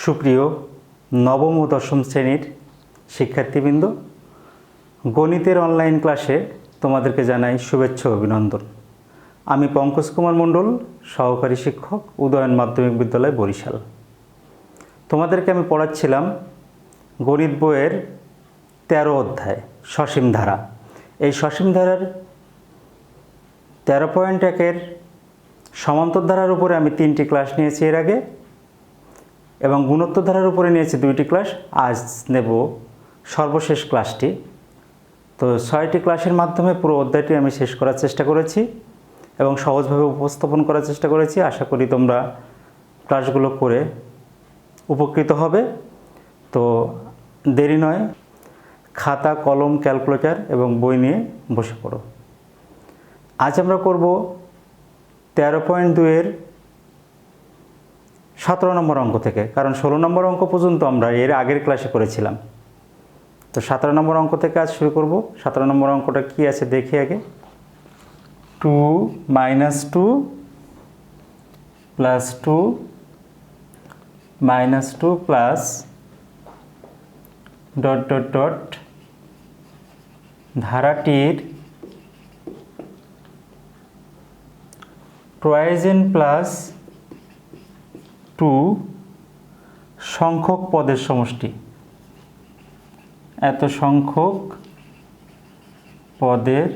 সুপ্রিয় নবম ও দশম শ্রেণীর শিক্ষার্থীবৃন্দ, গণিতের অনলাইন ক্লাসে তোমাদেরকে জানাই শুভেচ্ছা ও অভিনন্দন। আমি পঙ্কজ কুমার মণ্ডল, সহকারী শিক্ষক, উদয়ন মাধ্যমিক বিদ্যালয়, বরিশাল। তোমাদেরকে আমি পড়াচ্ছিলাম গণিত বইয়ের 13 অধ্যায় সসীম ধারা। এই সসীম ধারার 13.1-এর সমান্তর ধারার উপরে আমি 3টি ক্লাস নিয়েছি এর আগে, এবং গুণোত্তর ধারার উপরে নিয়েছি 2টি ক্লাস। আজ নেব সর্বশেষ ক্লাসটি। তো 6টি ক্লাসের মাধ্যমে পুরো অধ্যায়টি আমি শেষ করার চেষ্টা করেছি এবং সহজভাবে উপস্থাপন করার চেষ্টা করেছি। আশা করি তোমরা ক্লাসগুলো করে উপকৃত হবে। তো দেরি নয়, খাতা, কলম, ক্যালকুলেটর এবং বই নিয়ে বসে পড়ো। আজ আমরা করব 13.2-এর 17 নম্বর অঙ্ক থেকে, কারণ 16 নম্বর অঙ্ক পর্যন্ত আমরা এর আগের ক্লাসে করেছিলাম। তো 17 নম্বর অঙ্ক থেকে আজ শুরু করব। 17 নম্বর অঙ্কটা কি আছে দেখি আগে। 2 - 2 + 2 - 2 প্লাস ... ধারাটির ট্রাইজেন প্লাস 2 সংখ্যক পদের সমষ্টি। এত সংখ্যক পদের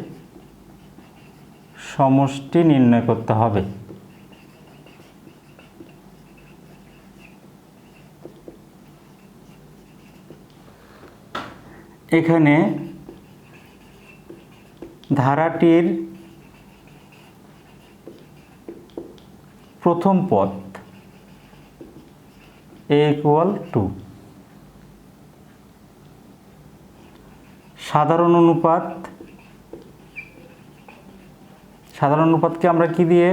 সমষ্টি নির্ণয় করতে হবে। এখানে ধারাটির প্রথম পদ a = 2। সাধারণ অনুপাতকে আমরা কি দিয়ে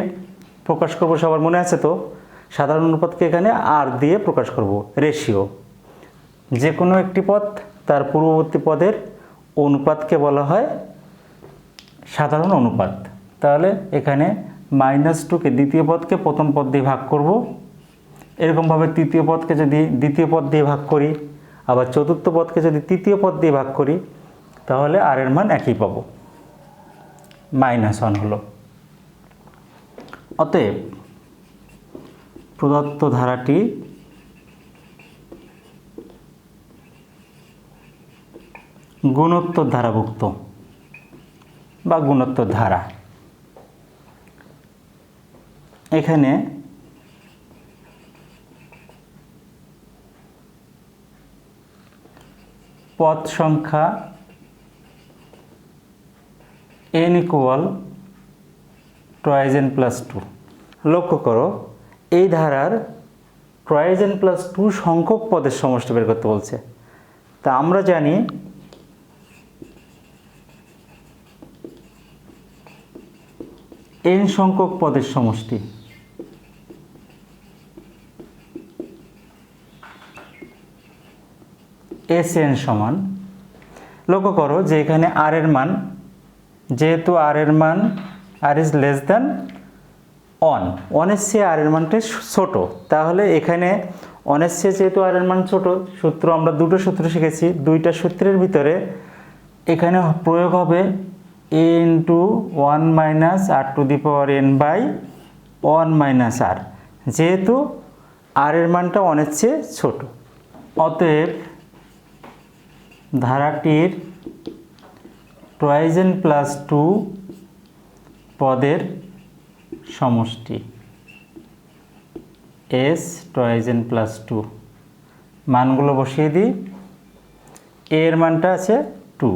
প্রকাশ করব সবার মনে আছে তো? সাধারণ অনুপাতকে এখানে আর দিয়ে প্রকাশ করব, রেশিও। যে কোনো একটি পদ তার পূর্ববর্তী পদের অনুপাতকে বলা হয় সাধারণ অনুপাত। তাহলে এখানে -2কে দ্বিতীয় পদকে প্রথম পদ দিয়ে ভাগ করব। এরকমভাবে তৃতীয় পদকে যদি দ্বিতীয় পদ দিয়ে ভাগ করি, আবার চতুর্থ পদকে যদি তৃতীয় পদ দিয়ে ভাগ করি, তাহলে আর এর মান একই পাবো, -1 হলো। অতএব প্রদত্ত ধারাটি গুণোত্তর ধারাভুক্ত বা গুণোত্তর ধারা। এখানে পদ সংখ্যা n = ট্রাইজেন প্লাস 2। লক্ষ্য করো, এই ধারার ট্রাইজেন প্লাস 2 সংখ্যক পদের সমষ্টি বের করতে বলছে। তা আমরা জানি n সংখ্যক পদের সমষ্টি Sn সমান, লক্ষ্য করো যে এখানে r এর মান, যেহেতু r এর মান r is less than 1, 1 এর চেয়ে r এর মানটা ছোট, তাহলে এখানে 1 এর চেয়ে যেহেতু r এর মান ছোট, সূত্র আমরা দুটো সূত্র শিখেছি। দুইটা সূত্রের ভিতরে এখানে প্রয়োগ হবে a × 1 - r⁴n/1 - r, যেহেতু r এর মানটা 1 এর চেয়ে ছোট। অতএব ধারাটির ট্রাইজেন প্লাস 2 পদের সমষ্টি S ট্রাইজেন প্লাস 2। মানগুলো বসিয়ে দিই। a এর মানটা আছে 2,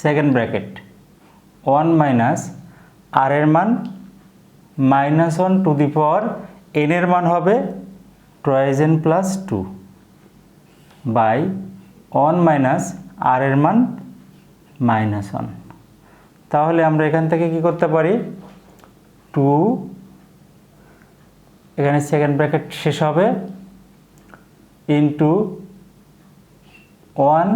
সেকেন্ড ব্র্যাকেট 1 - r এর মান -1 n এর মান হবে ট্রাইজেন প্লাস 2 বাই 1 - r এর মান -1। তাহলে আমরা এখান থেকে কি করতে পারি? 2, এখানে সেকেন্ড ব্র্যাকেট শেষ হবে, ইন্টু 1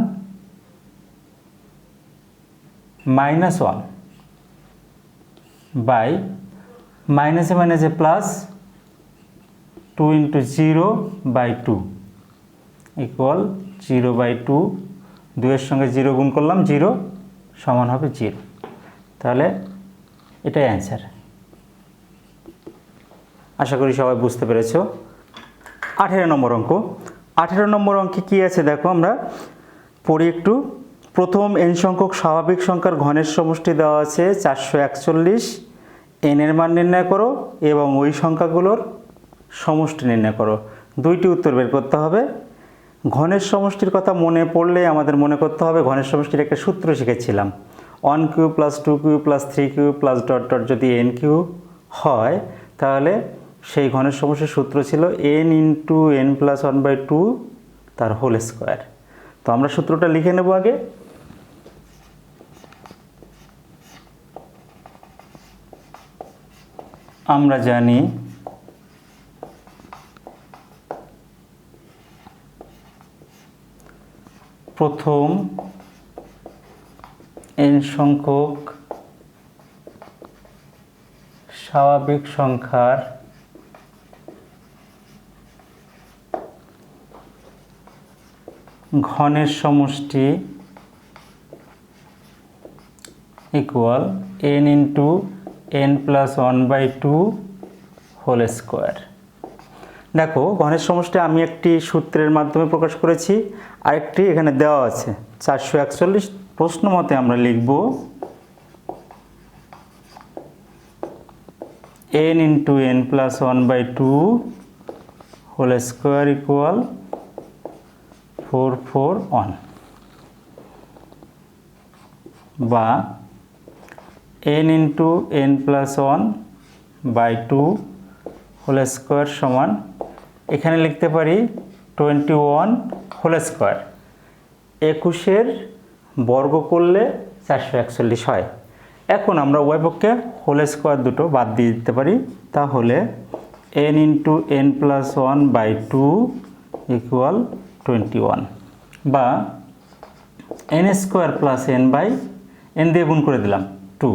- 1 বাই মাইনাসে মাইনাসে প্লাস 2 × 0/2 ইকুয়াল 0/2, 2 এর সঙ্গে 0 গুণ করলাম, 0 সমান হবে 0। তাহলে এটাই অ্যান্সার। আশা করি সবাই বুঝতে পেরেছ। 18 নম্বর অঙ্ক। 18 নম্বর অঙ্কে কী আছে দেখো, আমরা পড়ি একটু। প্রথম n সংখ্যক স্বাভাবিক সংখ্যার ঘনের সমষ্টি দেওয়া আছে 441, n এর মান নির্ণয় করো এবং ওই সংখ্যাগুলোর সমষ্টি নির্ণয় করো। দুইটি উত্তর বের করতে হবে। ঘনের সমষ্টির কথা মনে পড়লে আমাদের মনে করতে হবে, ঘনের সমষ্টির একটা সূত্র শিখেছিলাম, 1³ + 2³ + 3³ ... যদি n³ হয় তাহলে সেই ঘনের সমষ্টির সূত্র ছিল n × n + 1/2 তার হোল স্কোয়ার। তো আমরা সূত্রটা লিখে নেব আগে। আমরা জানি প্রথম n সংখ্যক স্বাভাবিক সংখ্যার ঘনের সমষ্টি equal n × n + 1/2 whole square. দেখো ঘনের সমষ্টি আমি একটি সূত্রের মাধ্যমে প্রকাশ করেছি, আরেকটি এখানে দেওয়া আছে 441। প্রশ্ন মতে আমরা লিখব n × n + 1/2 whole square equal 441, বা n × n + 1/2 হোল স্কোয়ার সমান, এখানে লিখতে পারি 21 হোল স্কোয়ার। 21-এর বর্গ করলে 441 হয়। এখন আমরা উভয় পক্ষে হোল স্কোয়ার দুটো বাদ দিয়ে দিতে পারি, তাহলে n × n + 1/2 ইকুয়াল 21, বা n² + n দিয়ে গুণ করে দিলাম 2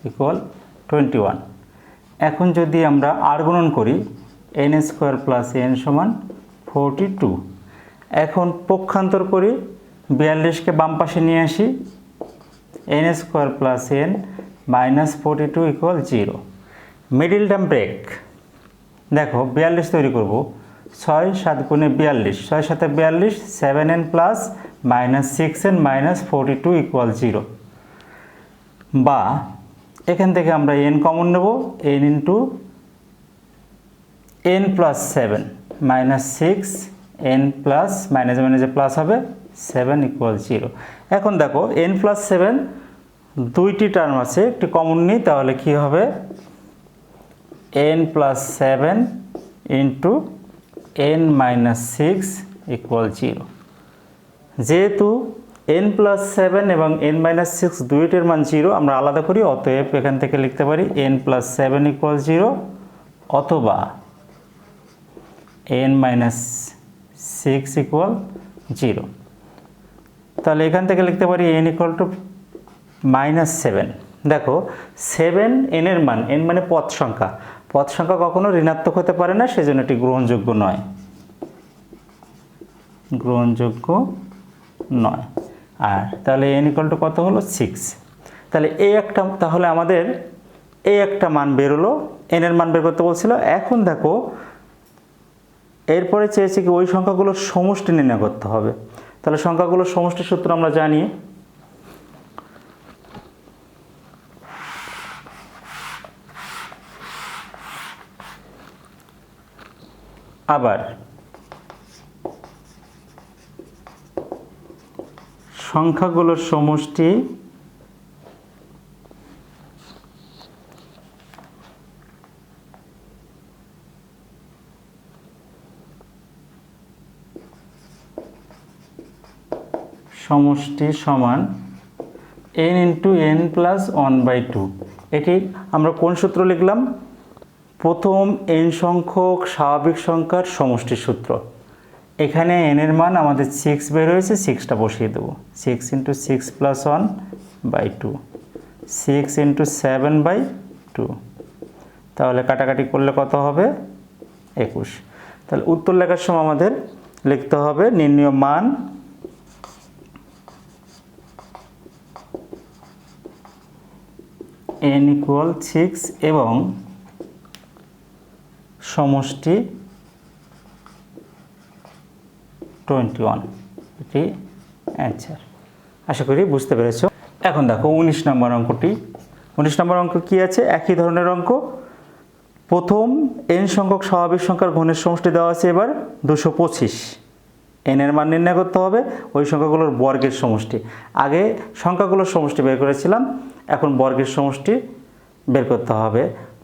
ইকুয়াল 21। এখন যদি আমরা আর গুণন করি, n² + n সমান 42। এখন পক্ষান্তর করি, 42কে বাম পাশে নিয়ে আসি, n² + n -42 equal 0। Middle term break. দেখো 42 তৈরি করব, 6 × 7 = 42, 6 × 7 = 42, 7n + -6n -42 ইকুয়াল 0। বা এখান থেকে আমরা n কমন নেব, n × n + 7 -6 n প্লাস মাইনাসে মাইনাসে প্লাস হবে 7 ইকুয়াল 0। এখন দেখো n + 7 দুইটি টার্ম আছে, একটি কমন নিই, তাহলে কি হবে n + 7 × n - 6 ইকুয়াল 0। যেহেতু n + 7 এবং n - 6 দুইটির মান 0 আমরা আলাদা করি, অতএব এখান থেকে লিখতে পারি n + 7 ইকুয়াল 0 অথবা n - 6 ইকুয়াল 0। তাহলে এখান থেকে লিখতে পারি n = -7। দেখো 7 n এর মান, n মানে পদ সংখ্যা, পদ সংখ্যা কখনো ঋণাত্মক হতে পারে না, সেজন্য এটি গ্রহণযোগ্য নয়, গ্রহণযোগ্য নয়। আর তাহলে n = কত হলো 6। তাহলে তাহলে আমাদের এই একটা মান বেরোলো, n এর মান বের করতে বলছিল। এখন দেখো এরপরে চেয়েছে কি ওই সংখ্যাগুলোর সমষ্টি নির্ণয় করতে হবে। তাহলে সংখ্যাগুলোর সমষ্টির সূত্র আমরা জানি, আবার সংখ্যাগুলোর সমষ্টি সমান n × n + 1/2। এটি আমরা কোন সূত্র লিখলাম? প্রথম n সংখ্যক স্বাভাবিক সংখ্যার সমষ্টির সূত্র। এখানে n এর মান আমাদের 6 বের হয়েছে, 6টা বসিয়ে দেবো, 6 × 6 + 1/2, 6 × 7/2। তাহলে কাটাকাটি করলে কত হবে? 21। তাহলে উত্তর লেখার সময় আমাদের লিখতে হবে নির্ণয় মান n = 6 এবং সমষ্টি 21, এটি অ্যান্সার। আশা করি বুঝতে পেরেছ। এখন দেখো 19 নম্বর অঙ্কটি। 19 নম্বর অঙ্ক কি আছে? একই ধরনের অঙ্ক। প্রথম n সংখ্যক স্বাভাবিক সংখ্যার ঘনের সমষ্টি দেওয়া আছে এবার 225। n এর মান নির্ণয় করতে হবে, ওই সংখ্যাগুলোর বর্গের সমষ্টি। আগে সংখ্যাগুলোর সমষ্টি বের করেছিলাম, এখন বর্গের সমষ্টি বের করতে হবে।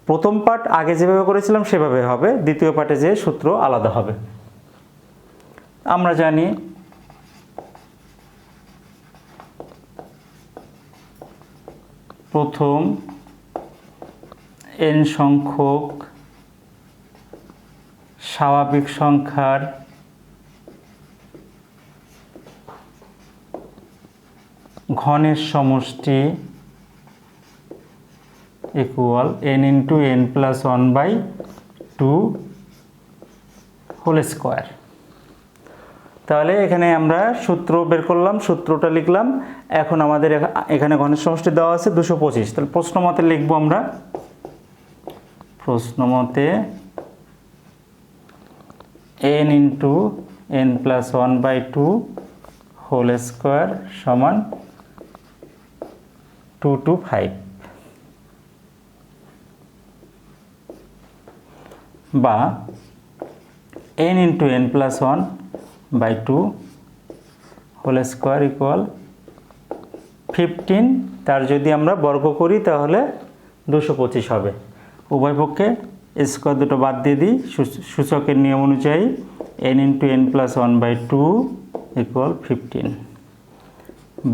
প্রথম পার্ট আগে যেভাবে করেছিলাম সেভাবে হবে, দ্বিতীয় পার্টে যে সূত্র আলাদা হবে। আমরা জানি প্রথম n সংখ্যক স্বাভাবিক সংখ্যার ঘনের সমষ্টি equal n × n+1/2 whole square. তাহলে এখানে আমরা সূত্র বের করলাম, সূত্রটা লিখলাম। এখন আমাদের এখানে ঘনের সমষ্টি দেওয়া আছে 225। তাহলে প্রশ্ন মতে লিখবো আমরা, প্রশ্ন মতে n × n+1/2 হোল স্কোয়ার সমান 2 to 5, বা n × n+1/2 whole square equal 15। তার যদি আমরা বর্গ করি তাহলে 225 হবে। উভয় পক্ষে স্কোয়ার দুটো বাদ দিয়ে দিই, সূচকের নিয়ম অনুযায়ী n × n+1/2 ইকুয়াল 15,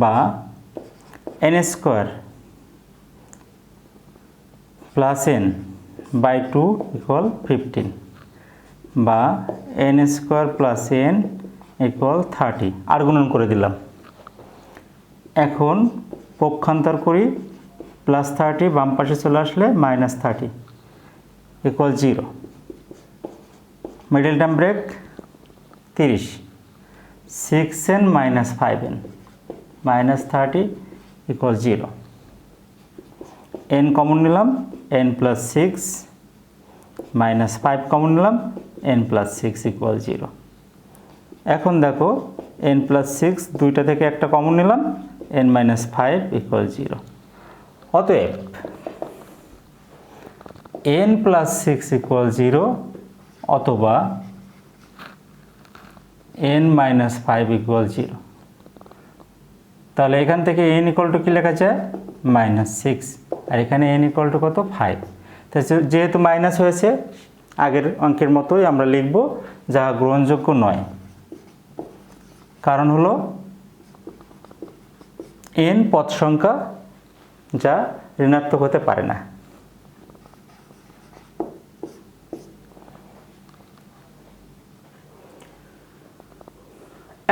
বা n² প্লাস n/2 ইকুয়াল 15, বা n² প্লাস n ইকুয়াল 30। আর গুণন করে দিলাম। এখন পক্ষান্তর করি, +30 বাম পাশে চলে আসলে -30 equal 0। Middle term break 30, 6n - 5n -30 equal 0। n common নিলাম, n+6 -5 কমন নিলাম, n+6 ইকুয়াল 0। এখন দেখো n+6 দুইটা থেকে একটা কমন নিলাম, n-5 ইকুয়াল 0। অতএব n+6 ইকুয়াল 0 অথবা n-5 ইকুয়াল 0। তাহলে এখান থেকে n ইকুয়াল টু কী লেখা যায়? -6, আর এখানে n ইকুয়াল টু কত? 5। তো যেহেতু মাইনাস হয়েছে, আগের অঙ্কের মতোই আমরা লিখব, যা গ্রহণযোগ্য নয়। কারণ হলো n পদ সংখ্যা, যা ঋণাত্মক হতে পারে না।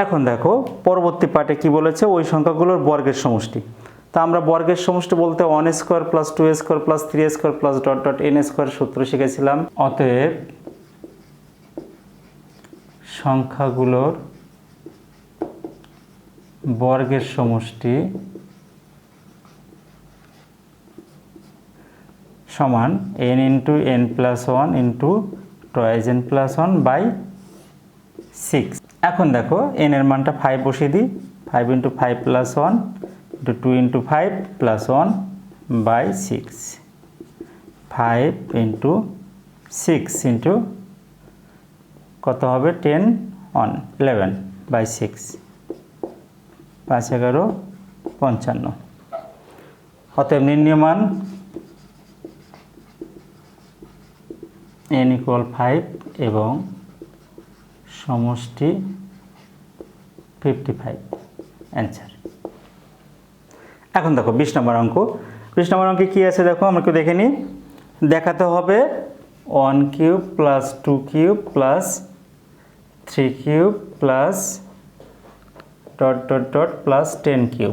এখন দেখো পরবর্তী পার্টে কি বলেছে, ওই সংখ্যাগুলোর বর্গের সমষ্টি। তা আমরা বর্গের সমষ্টি বলতে 1² + 2² + 3² + n² সূত্র শিখেছিলাম। অতএব সংখ্যাগুলোর বর্গের সমষ্টি সমান n × n+1 × 2n+1/6। এখন দেখো n এর মানটা 5 বসিয়ে দিই, 5 × 5 + 1 × 2 × 5 + 1/6, 5 × 6 × কত হবে? 10 on 11/6, 5 × 11 = 55। অতএব নির্ণয় মান n = 5 এবং সমষ্টি 55, অ্যান্সার। এখন দেখো 20 নম্বর অঙ্ক। 20 নম্বর অঙ্কে কী আছে দেখো, আমরা একটু দেখে নিই। দেখাতে হবে 1³ + 2³ + 3³ + ... + 10³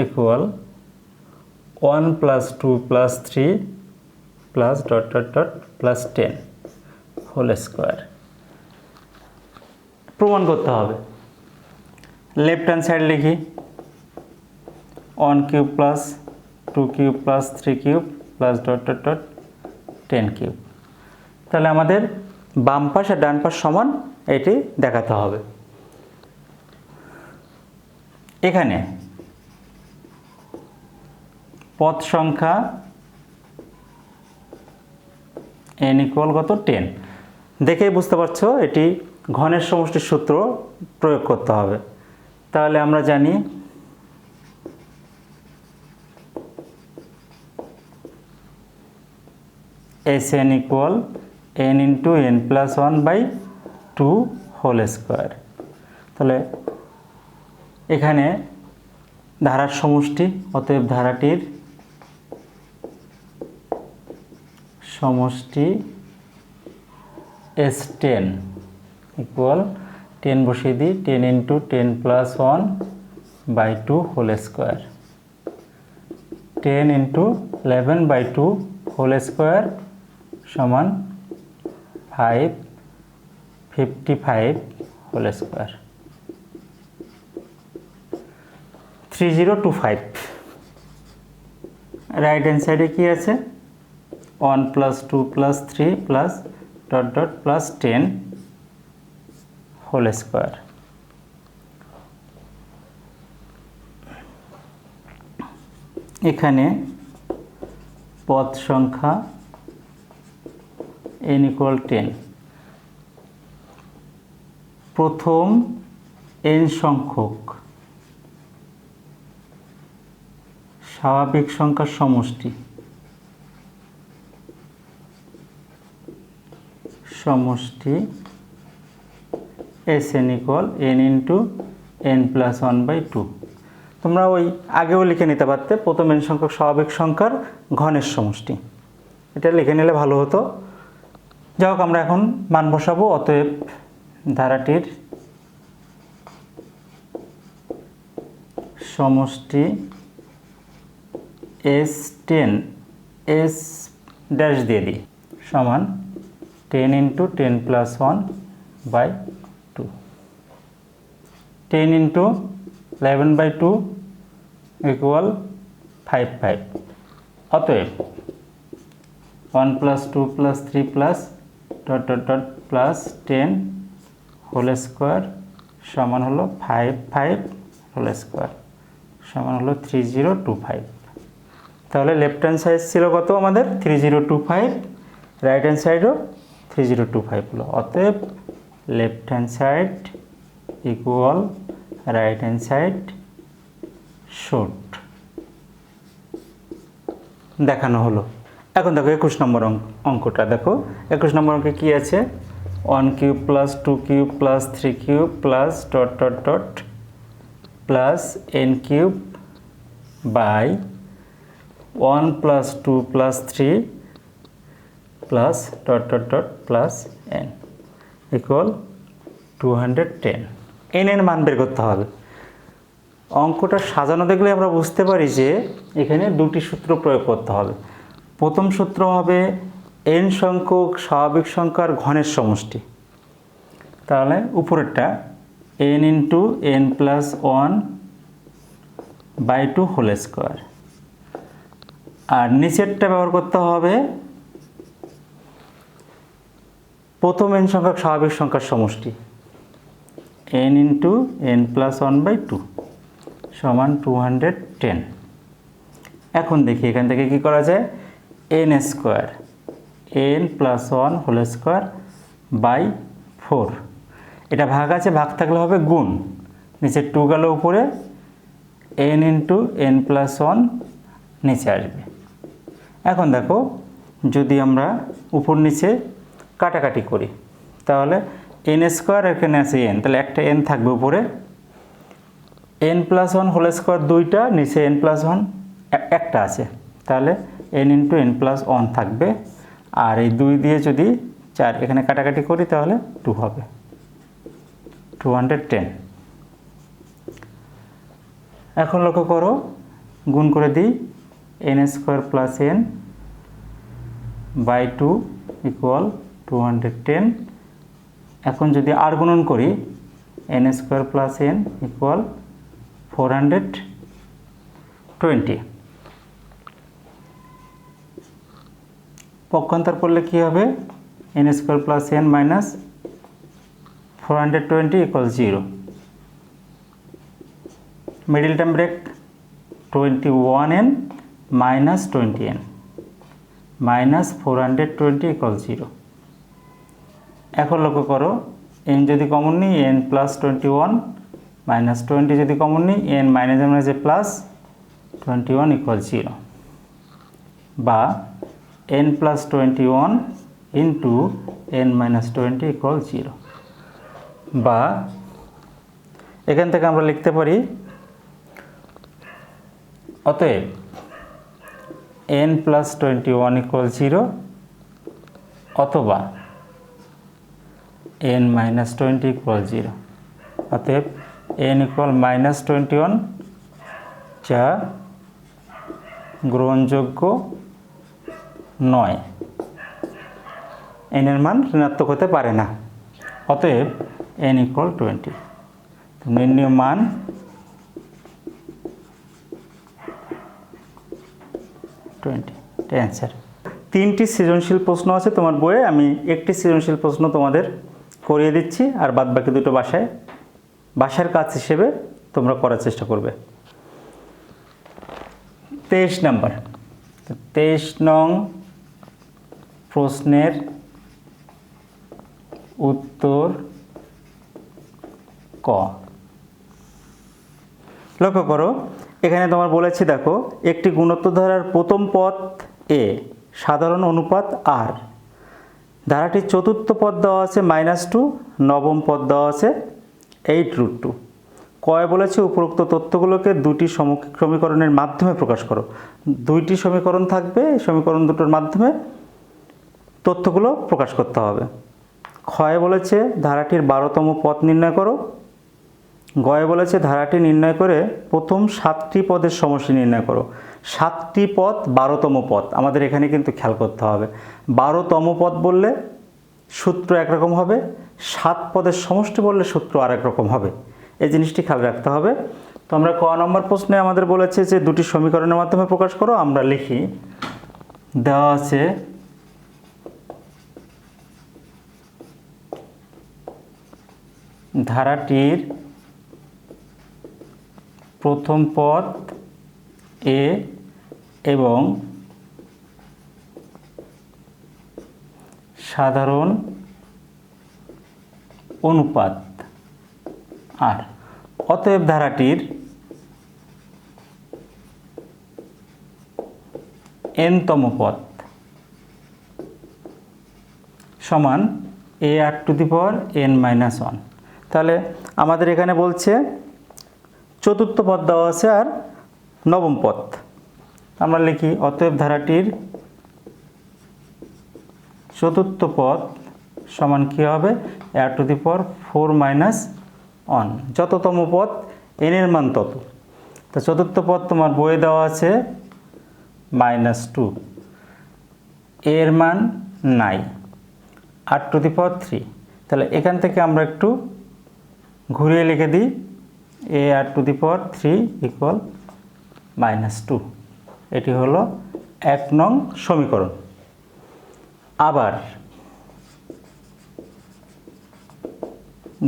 equal 1 + 2 + 3 plus dot dot dot plus 10 whole square. প্রমাণ করতে হবে। লেফট হ্যান্ড সাইড লিখি 1 cube plus 2 cube plus 3 cube plus dot dot dot 10 cube. তাহলে আমাদের বাম পাশ আর ডান পাশ সমান এটি দেখাতে হবে। এখানে পদ সংখ্যা n ইকুয়াল কত 10, দেখেই বুঝতে পারছো এটি ঘনের সমষ্টির সূত্র প্রয়োগ করতে হবে। তাহলে আমরা জানি Sn equal n into n plus 1/2 whole square. তাহলে এখানে ধারার সমষ্টি, অতএব ধারাটির সমষ্টি S10 ইকুয়াল 10 বসিয়ে দিই 10 into 10 plus 1/2 whole square, 10 into 11/2 whole square সমান 555 হোল স্কোয়ার 3025। রাইট হ্যান্ড সাইডে কি আছে 1 plus 2 plus 3 plus dot dot plus 10 whole square. এখানে পদ সংখ্যা n ইকুয়াল 10, প্রথম n সংখ্যক স্বাভাবিক সংখ্যার সমষ্টি Sn equal n into n plus 1/2। তোমরা ওই আগেও লিখে নিতে পারতে প্রথম n সংখ্যক স্বাভাবিক সংখ্যার ঘনের সমষ্টি, এটা লিখে নিলে ভালো হতো। যাই হোক, আমরা এখন মান বসাবো। অতএব ধারাটির সমষ্টি S10 S ড্যাশ দিয়ে দিই সমান 10 ইন্টু 10 প্লাস 1/2, 10 ইন্টু 11/2 ইকুয়াল 55। অতএব 1 plus 2 plus 3 plus dot dot dot plus 10 whole square সমান হলো 55 হোল স্কোয়ার সমান হলো 3025। তাহলে লেফট হ্যান্ড সাইড ছিল কত আমাদের 3025, রাইট হ্যান্ড সাইডও 3025 হলো। অতএব left hand side equal right hand side should দেখানো হলো। এখন দেখো 21 নম্বর অঙ্কটা দেখো। 21 নম্বর অঙ্কে কি আছে 1 cube plus 2 cube plus 3 cube plus dot dot dot plus n cube by 1 plus 2 plus 3 plus dot dot dot plus n equal 210। n এর মান বের করতে হবে। অঙ্কটা সাজানো দেখলে আমরা বুঝতে পারি যে এখানে দুটি সূত্র প্রয়োগ করতে হবে। প্রথম সূত্র হবে n সংখ্যক স্বাভাবিক সংখ্যার ঘনের সমষ্টি, তাহলে উপরেরটা n into n plus 1/2 whole square, আর নিচেরটা ব্যবহার করতে হবে প্রথম n সংখ্যক স্বাভাবিক সংখ্যার সমষ্টি n ইন্টু n প্লাস 1/2 সমান 210। এখন দেখি এখান থেকে কি করা যায় n square n plus 1 whole square by 4, এটা ভাগ আছে, ভাগ থাকলে হবে গুণ, নিচে 2 গেল উপরে n ইন্টু n প্লাস 1 নিচে আসবে। এখন দেখো যদি আমরা উপর নিচে কাটাকাটি করি তাহলে n স্কোয়ার এখানে আছে n, তাহলে একটা n থাকবে উপরে, n প্লাস 1 হোল স্কোয়ার দুইটা, নিচে n প্লাস 1 একটা আছে, তাহলে n ইন্টু n প্লাস 1 থাকবে, আর এই 2 দিয়ে যদি 4 এখানে কাটাকাটি করি তাহলে 2 হবে 210। এখন লক্ষ্য করো গুণ করে দিই n square plus n by 2 equal 210। এখন যদি আর গুণন করি n square plus n equal 420। পক্ষান্তর করলে কি হবে? N square plus n minus 420 equal 0। Middle term break 21n minus 20n minus 420 equal 0। এখন লক্ষ্য করো, n যদি কমন নিই n প্লাস 21 মাইনাস 20 যদি কমন নিই n মাইনাস মাইনাসে প্লাস 21 ইকুয়াল 0, বা n plus 21 into n minus 20 equal 0। বা এখান থেকে আমরা লিখতে পারি অতএব n প্লাস 21 ইকুয়াল 0 অথবা n মাইনাস 20 ইকুয়াল 0। অতএব n ইকুয়াল মাইনাস 21 যা গ্রহণযোগ্য নয়, n এর মান ঋণাত্মক হতে পারে না। অতএব n ইকুয়াল 20। নির্ণয় মান অ্যান্সার। 3টি সৃজনশীল প্রশ্ন আছে তোমার বইয়ে, আমি একটি সৃজনশীল প্রশ্ন তোমাদের করিয়ে দিচ্ছি, আর বাদ বাকি দুটো বাসার কাজ হিসেবে তোমরা করার চেষ্টা করবে। 23 নাম্বার, 23 নং প্রশ্নের উত্তর ক। লক্ষ্য করো, এখানে তোমার বলেছি, দেখো, একটি গুণোত্তর ধারার প্রথম পদ এ সাধারণ অনুপাত আর, ধারাটির চতুর্থ পদ দেওয়া আছে -2, নবম পদ দেওয়া আছে 8√2। কয় বলেছে উপরোক্ত তথ্যগুলোকে দুটি সমীকরণের মাধ্যমে প্রকাশ করো। দুইটি সমীকরণ থাকবে, এই সমীকরণ দুটোর মাধ্যমে তথ্যগুলো প্রকাশ করতে হবে। ক্ষয় বলেছে ধারাটির 12তম পদ নির্ণয় করো। গয়ে বলেছে ধারাটি নির্ণয় করে প্রথম 7টি পদের সমষ্টি নির্ণয় করো। 7টি পদ 12তম পদ, আমাদের এখানে কিন্তু খেয়াল করতে হবে। 12তম পদ বললে সূত্র একরকম হবে, 7 পদের সমষ্টি বললে সূত্র আরেক রকম হবে। এই জিনিসটি খেয়াল রাখতে হবে। তো আমরা ক নম্বর প্রশ্নে আমাদের বলেছে যে দুটি সমীকরণের মাধ্যমে প্রকাশ করো। আমরা লিখি, দেওয়া আছে ধারাটির প্রথম পদ এ এবং সাধারণ অনুপাত আর, অতএব ধারাটির nতম পদ সমান ar⁻n-1। তাহলে আমাদের এখানে বলছে চতুর্থ পদ দেওয়া আছে আর নবম পদ। আমরা লিখি, অতএব ধারাটির চতুর্থ পদ সমান কি হবে? ar⁴ যততম পদ n এর মান তত। তো চতুর্থ পদ তোমার বইয়ে দেওয়া আছে -2, এর মান নাই, r⁴। তাহলে এখান থেকে আমরা একটু ঘুরিয়ে লিখে দিই, ar⁴ ইকুয়াল -2। এটি হলো 1 নং সমীকরণ। আবার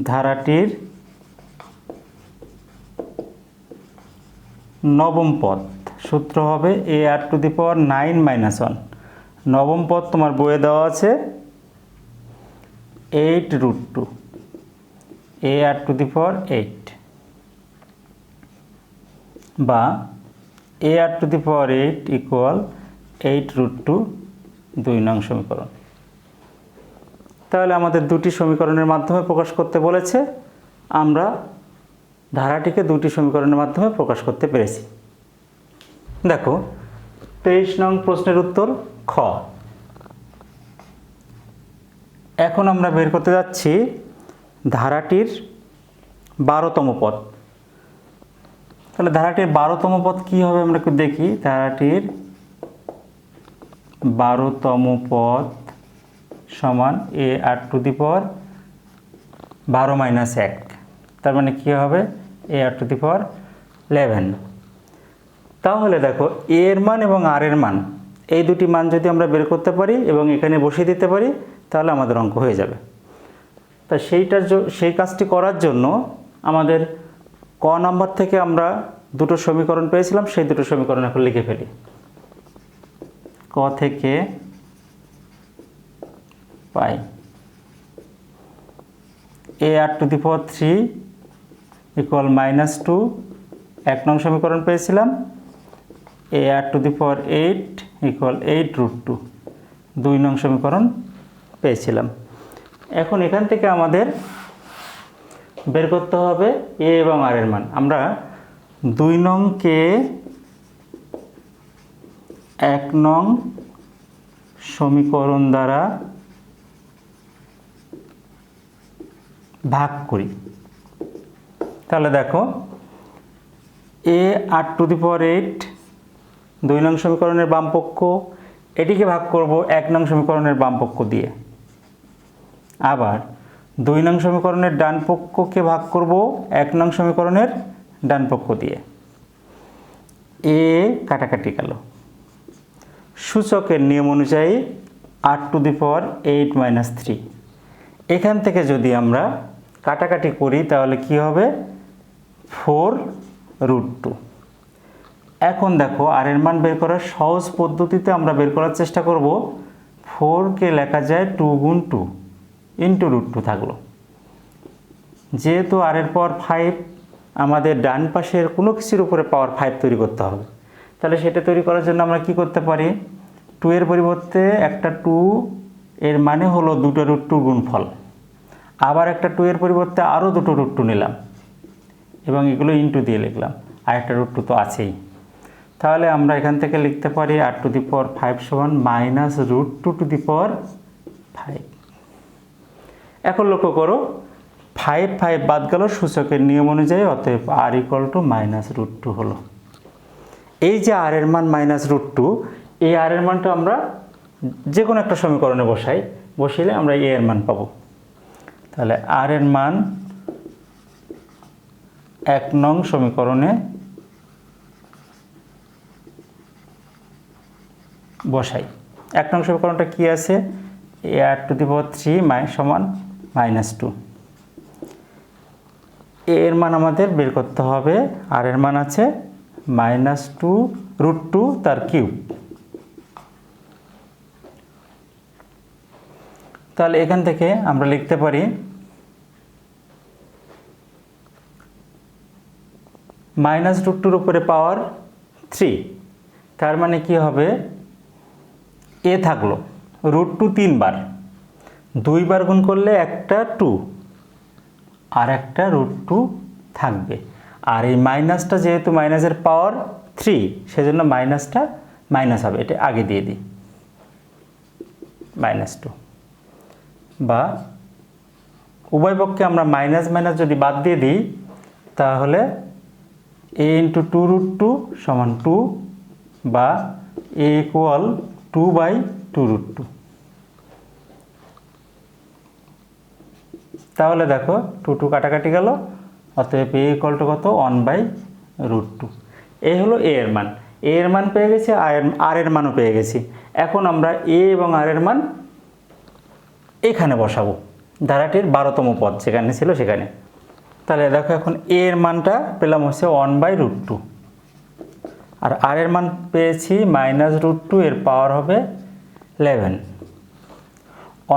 ধারাটির নবম পদ সূত্র হবে ar⁹ নবম পদ তোমার বইয়ে দেওয়া আছে 8√2, ar⁸ বা ar⁸ ইকুয়াল 8√2, 2 নং সমীকরণ। তাহলে আমাদের দুটি সমীকরণের মাধ্যমে প্রকাশ করতে বলেছে, আমরা ধারাটিকে দুটি সমীকরণের মাধ্যমে প্রকাশ করতে পেরেছি। দেখো 23 নং প্রশ্নের উত্তর খ। এখন আমরা বের করতে যাচ্ছি ধারাটির 12তম পদ। তাহলে ধারাটির 12তম পদ কি হবে আমরা একটু দেখি। ধারাটির 12তম পদ সমান a r to the power 12 minus 1, তার মানে কী হবে a r টু দি পাওয়ার 11। তাহলে দেখো a এর মান এবং r এর মান, এই দুটি মান যদি আমরা বের করতে পারি এবং এখানে বসিয়ে দিতে পারি তাহলে আমাদের অঙ্ক হয়ে যাবে। তা সেই কাজটি করার জন্য আমাদের ক নাম্বার থেকে আমরা দুটো সমীকরণ পেয়েছিলাম, সেই দুটো সমীকরণ এখন লিখে ফেলি। ক থেকে পাই a r to the power 3 equal -2, 1 নং সমীকরণ পেয়েছিলাম। a r to the power 8 equal 8√2, 2 নং সমীকরণ পেয়েছিলাম। এখন এখান থেকে আমাদের বের করতে হবে a এবং r এর মান। আমরা 2 নংকে 1 নং সমীকরণ দ্বারা ভাগ করি। তাহলে দেখো a r টু দি পাওয়ার 8 2 নং সমীকরণের বাম পক্ষ, এটিকে ভাগ করব 1 নং সমীকরণের বাম পক্ষ দিয়ে। আবার 2 নং সমীকরণের ডান পক্ষকে ভাগ করব 1 নং সমীকরণের ডান পক্ষ দিয়ে। a কাটাকাটি গেল। সূচকের নিয়ম অনুযায়ী r to the power 8 minus 3, এখান থেকে যদি আমরা কাটাকাটি করি তাহলে কি হবে 4√2। এখন দেখো আর এর মান বের করার সহজ পদ্ধতিতে আমরা বের করার চেষ্টা করব। 4কে লেখা যায় 2 গুণ 2 ইন্টু √2 থাকলো। যেহেতু আর এর পাওয়ার 5, আমাদের ডান পাশের কোনো কিছুর উপরে পাওয়ার 5 তৈরি করতে হবে। তাহলে সেটা তৈরি করার জন্য আমরা কি করতে পারি, 2 এর পরিবর্তে একটা 2 এর মানে হলো দুটো √2 গুণফল, আবার একটা 2 এর পরিবর্তে আরও দুটো √2 নিলাম এবং এগুলো ইন্টু দিয়ে লিখলাম, আর একটা √2 তো আছেই। তাহলে আমরা এখান থেকে লিখতে পারি r টু দি পাওয়ার 5 সমান -√2 টু দি পাওয়ার 5। এখন লক্ষ্য করো 5 5 বাদ গেল সূচকের নিয়ম অনুযায়ী, অতএব r ইকুয়াল টু -√2 হলো। এই যে r এর মান -√2, এই r এর মানটা আমরা যে কোনো একটা সমীকরণে বসাইলে আমরা a এর মান পাবো। তাহলে r এর মান 1 নং সমীকরণে বসাই। 1 নং সমীকরণটা কি আছে, a r টু দি পাওয়ার 3 সমান -2। a এর মান আমাদের বের করতে হবে, r এর মান আছে -2√2 তার কিউব। তাহলে এখান থেকে আমরা লিখতে পারি -√2 উপরে পাওয়ার 3, তার মানে কি হবে a থাকলো √2 3 বার, 2 বার গুণ করলে একটা 2 আর একটা √2 থাকবে। আর এই মাইনাসটা যেহেতু মাইনাসের পাওয়ার 3, সেজন্য মাইনাসটা মাইনাস হবে, এটা আগে দিয়ে দিই -2। বা উভয় পক্ষে আমরা মাইনাস মাইনাস যদি বাদ দিয়ে দিই তাহলে a × 2√2 সমান 2 বা a ইকুয়াল 2/2√2। তাহলে দেখো 2 2 কাটাকাটি গেল, অতএব a ইকুয়াল টু কত 1/√2। এই হলো a এর মান। a এর মান পেয়ে গেছি, r এর মানও পেয়ে গেছি। এখন আমরা a এবং r এর মান এখানে বসাবো, ধারাটির 12তম পদ যেখানে ছিল সেখানে। তাহলে দেখো এখন a এর মানটা পেলাম হচ্ছে 1/√2, আর r এর মান পেয়েছি -√2, এর পাওয়ার হবে 11।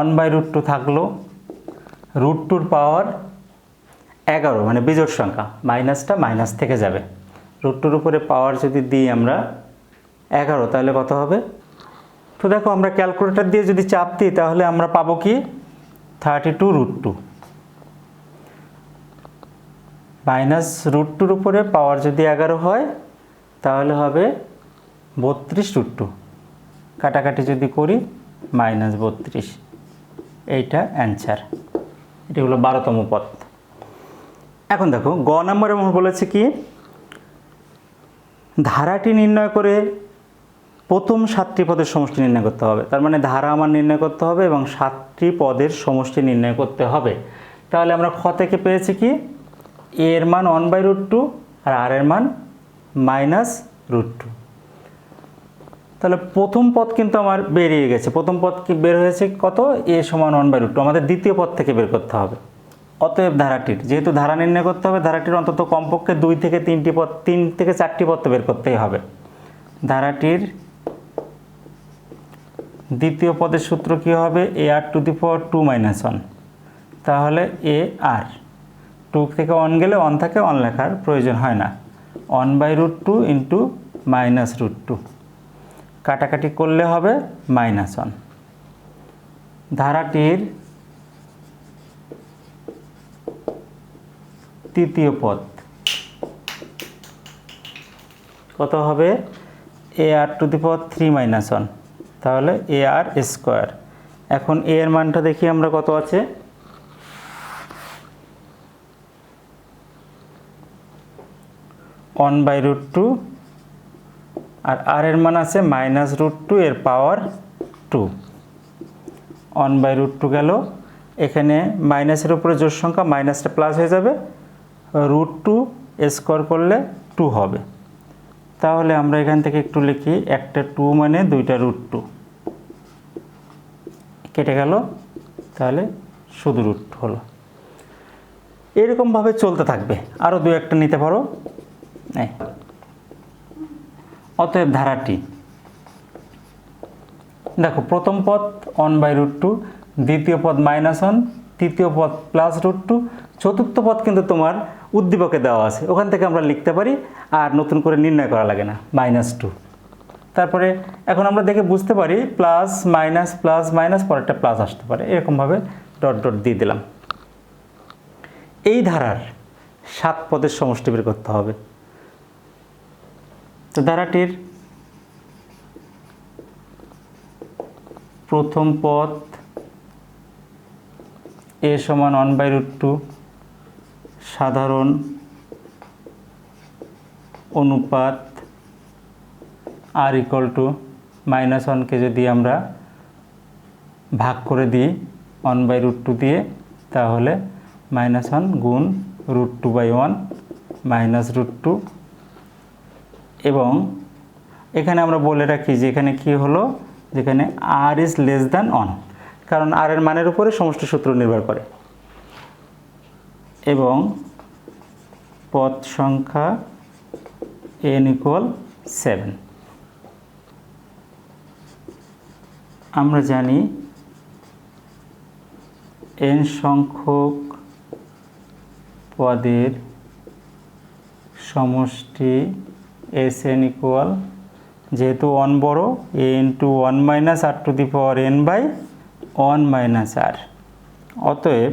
1/√2 থাকলো, √2 পাওয়ার 11 মানে বিজোড় সংখ্যা, মাইনাসটা মাইনাস থেকে যাবে। √2 উপরে পাওয়ার যদি দিই আমরা 11, তাহলে কত হবে? তো দেখো আমরা ক্যালকুলেটর দিয়ে যদি চাপ দিই তাহলে আমরা পাবো কি 32√2। -√2 উপরে পাওয়ার যদি 11 হয় তাহলে হবে 32√2, কাটাকাটি যদি করি -32। এইটা অ্যান্সার, এটি হলো 12তম পদ। এখন দেখো গ নম্বরে বলেছে কি, ধারাটি নির্ণয় করে প্রথম 7টি পদের সমষ্টি নির্ণয় করতে হবে। তার মানে ধারা আমার নির্ণয় করতে হবে এবং 7টি পদের সমষ্টি নির্ণয় করতে হবে। তাহলে আমরা খ থেকে পেয়েছি কি, এ এর মান 1/√2 আর আর এর মান -√2। তাহলে প্রথম পদ কিন্তু আমার বেরিয়ে গেছে। প্রথম পদ কি বের হয়েছে কত, এ সমান 1/√2। আমাদের দ্বিতীয় পদ থেকে বের করতে হবে। অতএব ধারাটির, যেহেতু ধারা নির্ণয় করতে হবে, ধারাটির অন্তত কমপক্ষে 2 থেকে 3টি পদ, 3 থেকে 4টি পদ তো বের করতেই হবে। ধারাটির দ্বিতীয় পদের সূত্র কি হবে, ar⁻2 - 1। তাহলে ar 2 থেকে 1 গেলে 1 থাকে, 1 লেখার প্রয়োজন হয় না। 1/√2 × -√2, কাটাকাটি করলে হবে -1। ধারাটির তৃতীয় পদ কত হবে, ar⁻3 - 1, তাহলে ar²। এখন a এর মানটা দেখি আমরা কত আছে, (1/√2) আর আর এর মান আছে -√2 এর পাওয়ার 2। 1/√2 গেল, এখানে মাইনাসের উপরে জোড় সংখ্যা, মাইনাসটা প্লাস হয়ে যাবে, √2 স্কোয়ার করলে 2 হবে। তাহলে আমরা এখান থেকে একটু লিখি, একটা 2 মানে 2টা √2 কেটে গেল, তাহলে শুধু √2 হলো। এরকমভাবে চলতে থাকবে, আরও 2-1টা নিতে পারো। অতএব ধারাটি, দেখো প্রথম পদ 1/√2, দ্বিতীয় পদ -1, তৃতীয় পদ +√2, চতুর্থ পদ কিন্তু তোমার উদ্দীপকে দেওয়া আছে, ওখান থেকে আমরা লিখতে পারি, আর নতুন করে নির্ণয় করা লাগে না, -2। তারপরে এখন আমরা দেখে বুঝতে পারি প্লাস মাইনাস প্লাস মাইনাস পরেরটা প্লাস আসতে পারে, এরকমভাবে ডট ডট দিয়ে দিলাম। এই ধারার 7 পদের সমষ্টি বের করতে হবে। তো ধারাটির প্রথম পদ a সমান 1/√2, সাধারণ অনুপাত r = -1কে যদি আমরা ভাগ করে দিই 1/√2 দিয়ে, তাহলে -1 গুণ √2/1 -√2। এবং এখানে আমরা বলে রাখি যে এখানে কি হলো, যেখানে r is less than 1, কারণ r এর মানের উপরে সমষ্টি সূত্র নির্ভর করে। এবং পদ সংখ্যা n = 7। আমরা জানি n সংখ্যক পদের সমষ্টি Sn = যেহেতু 1 বড়, a × 1 - r⁴n/1 - r। অতএব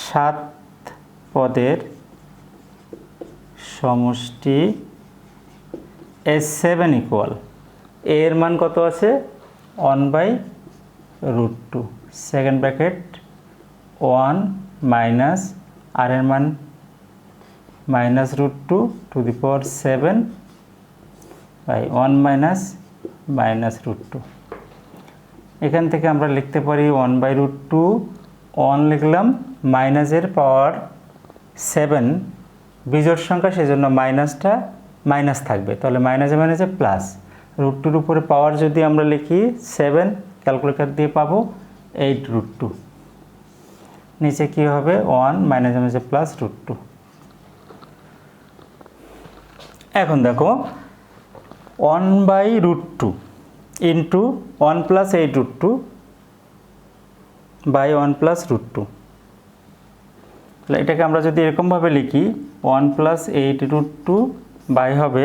7 পদের সমষ্টি S7 = a এর মান কত আছে, 1/√2, সেকেন্ড ব্র্যাকেট 1 মাইনাস আর এর মান -√2⁷ বাই 1 মাইনাস √2। এখান থেকে আমরা লিখতে পারি 1/√2, 1 লিখলাম, মাইনাসের পাওয়ার 7 বিজোড় সংখ্যা, সেজন্য মাইনাসটা মাইনাস থাকবে, তাহলে মাইনাসে মাইনাসে প্লাস। √2-র উপরে পাওয়ার যদি আমরা লিখি 7, ক্যালকুলেটর দিয়ে পাবো 8√2। নিচে কি হবে, 1 মাইনাসে মাইনাসে প্লাস √2। এখন দেখো 1/√2 ইন্টু 1 + 8√2 বাই 1 + √2। তাহলে এটাকে আমরা যদি এরকমভাবে লিখি, 1 + 8√2 বাই হবে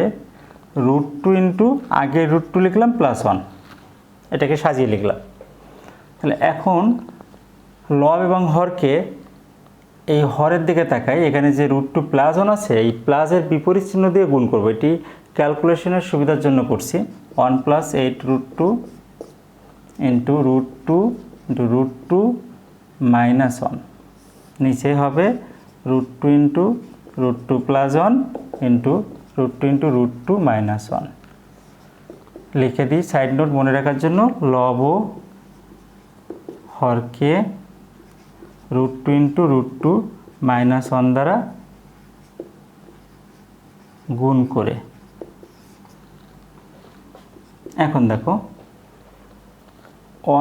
√2 ইন্টু আগে √2 লিখলাম +1, এটাকে সাজিয়ে লিখলাম। তাহলে এখন লব এবং হরকে, এই হরের দিকে তাকাই, এখানে যে √2 +1 আছে, এই প্লাসের বিপরীত চিহ্ন দিয়ে গুণ করব। এটি ক্যালকুলেশনের সুবিধার জন্য করছি। 1 + 8√2 ইন্টু √2 ইন্টু √2 -1, নিচে হবে √2 ইন্টু √2 + 1 ইন্টু √2 ইন্টু √2 -1। লিখে দিই সাইড নোট মনে রাখার জন্য, লব হরকে √2 ইন্টু √2 -1 দ্বারা গুণ করে। এখন দেখো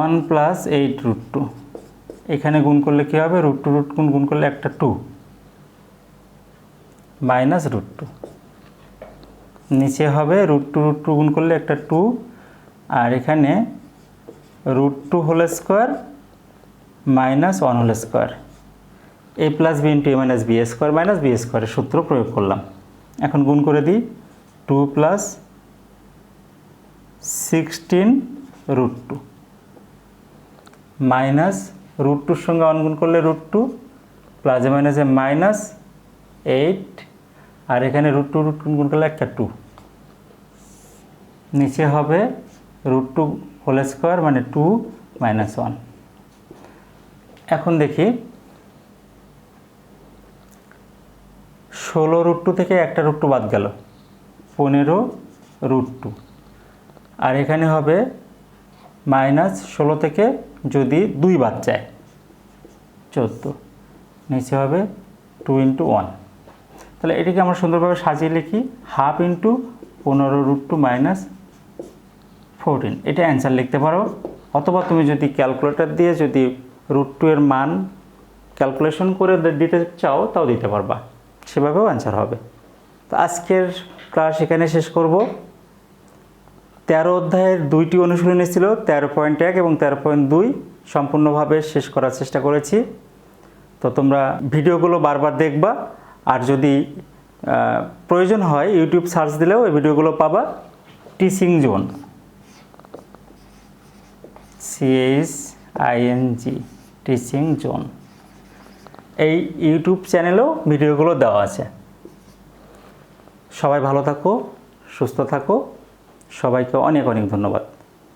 1 + 8√2, এখানে গুণ করলে কী হবে, √2 গুণ করলে একটা 2 -√2, নিচে হবে √2 গুণ করলে একটা 2, আর এখানে √2 whole square -1 whole square, a + b × a - b square - b স্কোয়ারের সূত্র প্রয়োগ করলাম। এখন গুণ করে দিই, 2 + 16√2 মাইনাস √2 সঙ্গে 1 গুণ করলে √2 প্লাসে মাইনাসে -8, আর এখানে √2 গুণ করলে একটা 2, নিচে হবে √2 হোল স্কোয়ার মানে 2 - 1। এখন দেখি 16√2 থেকে একটা √2 বাদ গেল, 15√2, আর এখানে হবে -16 থেকে যদি 2 বাদ যায় 14, নিচে হবে 2 × 1। তাহলে এটিকে আমরা সুন্দরভাবে সাজিয়ে লিখি, 1/2 × 15√2 - 14, এটা অ্যান্সার লিখতে পারো। অথবা তুমি যদি ক্যালকুলেটর দিয়ে যদি √2 এর মান ক্যালকুলেশন করে দিতে চাও তাও দিতে পারবা, সেভাবেও অ্যান্সার হবে। তো আজকের ক্লাস এখানে শেষ করব। 13 অধ্যায়ের 2টি অনুশীলনী ছিল, 13.1 এবং 13.2 সম্পূর্ণভাবে শেষ করার চেষ্টা করেছি। তো তোমরা ভিডিওগুলো বারবার দেখবা, আর যদি প্রয়োজন হয় ইউটিউব সার্চ দিলেও এই ভিডিওগুলো পাবা। Teaching zone, CHING, teaching zone, এই ইউটিউব চ্যানেলেও ভিডিওগুলো দেওয়া আছে। সবাই ভালো থাকো, সুস্থ থাকো, সবাইকে অনেক অনেক ধন্যবাদ।